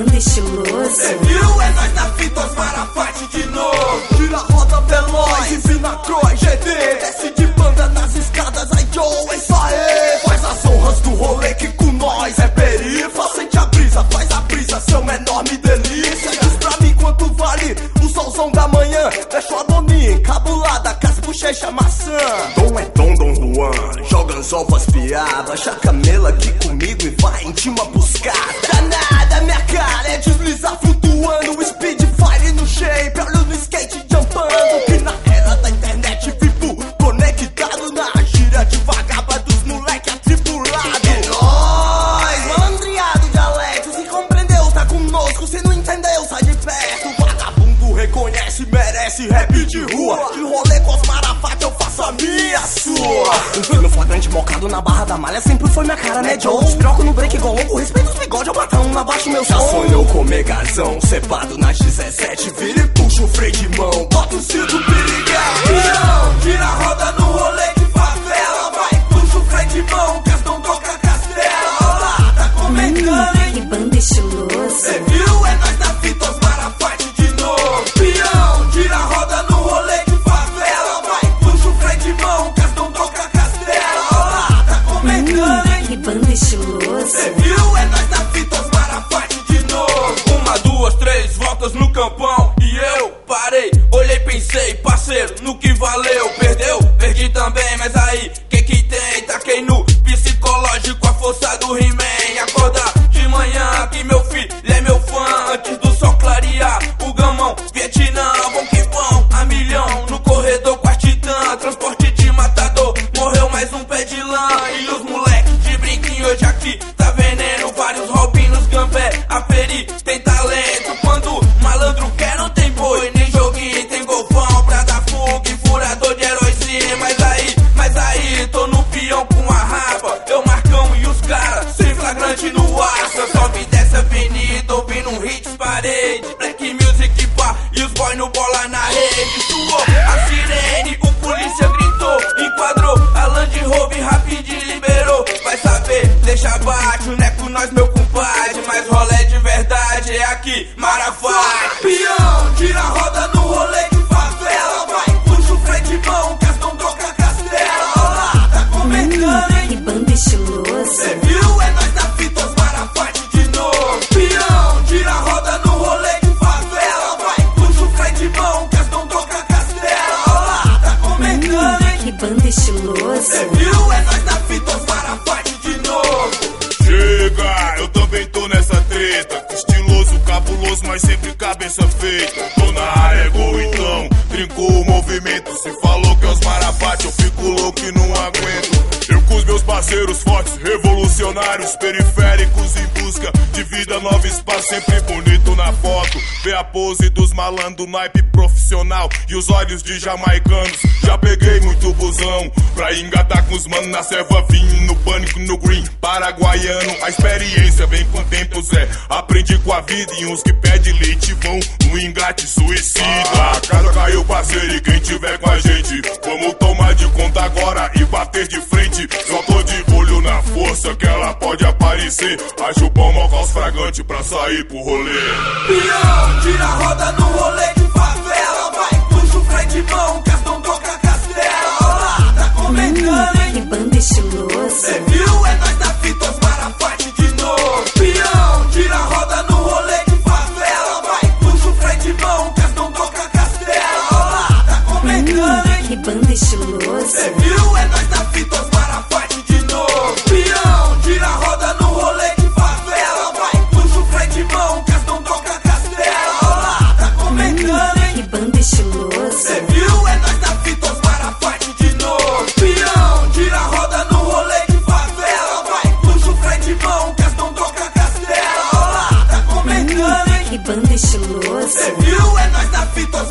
bando estiloso. Cê viu? É nós na fita, os Marafate de novo. Tira a roda veloz, empina Croy, GD. Desce de banda nas escadas, aí Joe, é isso aí. Faz as honras do rolê que com nós é perifa. Sente a brisa, faz a brisa, seu menor me delícia. Diz pra mim quanto vale o solzão da manhã. Deixa a doninha encabulada, com as bochechas maçã. Dom é Dom Juan, joga as ovas piaba. Chacamela aqui comigo e vai em uma buscada. Danada, minha cara é deslizar flutuando. Speed fire no shape, olha no skate jumpando. Que na era da internet vivo conectado na gira de vagaba dos moleque atribulado. É nóis, malandreado dialeto. Se compreendeu, tá conosco. Se não entendeu, sai de perto. Vagabundo reconhece, merece rap de rua. De rolê com os Marafate eu faço a minha sua. No flagrante mocado na barra da malha sempre foi minha cara, né, Joe? Espiroco no break igual louco, respeito os bigodes, eu batão abaixo meu som. Já sonhou com megazão, cepado nas 17. Vira e puxa o freio de mão, bota o cinto piriguete. Tira a roda no rolê de favela. Vai, puxa o freio de mão, que as não toca castela. Olá, tá comentando, hein? Que bando estiloso. Cê viu? É nós na fita, os Marafate de novo. Pião, tira a roda no rolê de favela. Vai, puxa o freio de mão, que as não toca castela. Olá, tá comentando, hein? Que bando estiloso. Cê viu? É nós na fita, os Marafate de novo. Uma, duas, três voltas no campão e eu parei, olhei, pensei, parceiro, no que valeu. Perdeu? Perdi também, mas aí, que tem? Taquei no psicológico a força do He-Man. Acordar de manhã que meu filho é meu fã. Antes do sol clarear, o gamão, Vietnã, bom que bom, a milhão. No corredor com a Titã, transporte de matador, morreu mais um pé de lã. E os moleques de brinquinho hoje aqui, tá veneno. Vários Robinos, Gambé, aferi, tem talento. Quando malandro quer não tem boi, nem joguinho, tem golfão pra dar fuga e furador de herói sim. Mas aí, tô no peão com a rapa, eu Marcão e os caras, sem flagrante no ar. Sobe dessa avenida, ouvindo um hits parede, black music pá, e os boy no bola na rede. Suou a sirene, o polícia gritou, enquadrou a Land Rover, rapidinho liberou. Vai saber, deixa abaixo, não é com nós meu compadre, mas rolê de verdade é aqui, Marafate. Pião, tira a roda no rolê de favela. Vai, puxa o freio de mão, que as não toca castela. Olá, tá comentando, hein? Que bando estiloso. Cê viu? É nós na fita, os Marafate de novo. Pião, tira a roda no rolê de favela. Vai, puxa o freio de mão, que as não toca castela. Olá, tá comentando, hein? Que bando estiloso. Cê viu? É nós na fita, os Marafate de novo. Chega, eu também tô nessa treta. Estiloso, cabuloso, mas sempre cabeça feita. Tô na área, gol então, trincou o movimento. Se falou que é os Marafate, eu fico louco e não aguento. Eu com os meus parceiros fortes, revolucionários, periféricos em busca de vida nova, espaço sempre bonito na foto. Vê a pose dos malandro, naipe profissional e os olhos de jamaicanos. Já peguei muito busão pra engatar com os manos na serva, vinho no pânico, no green, paraguaiano. A experiência vem com o tempo, Zé. Aprendi com a vida e uns que pedem leite vão no engate suicida. A casa caiu, parceiro, e quem tiver com a gente, vamos tomar de conta agora e bater de frente. Só tô de olho na força que ela pode aparecer. Acho bom mocar os fragantes pra sair pro rolê. Pião, tira a roda no rolê de favela. Vai, puxa o freio de mão, que as não toca castela. Olá, tá comentando, hein? Que bando estiloso. Cê viu? É nós na fita, os Marafate de novo. Pião, tira a roda no rolê de favela. Vai, puxa o freio de mão, que as não toca castela. Olá, tá comentando, hein? Que bando estiloso. Cê viu? É nós na fita, os Marafate de novo. Pião, tira a roda no rolê de favela. Vai, puxa o freio de mão, que as não toca castela. Olá, tá comentando, hein? Que bando estiloso. Cê viu? É nós na fita, os Marafate de novo. Pião, tira a roda no rolê de favela. Vai, puxa o freio de mão, que as não toca castela. Olá, tá comentando, hein? Que bando estiloso. Cê viu? É nós na fita, os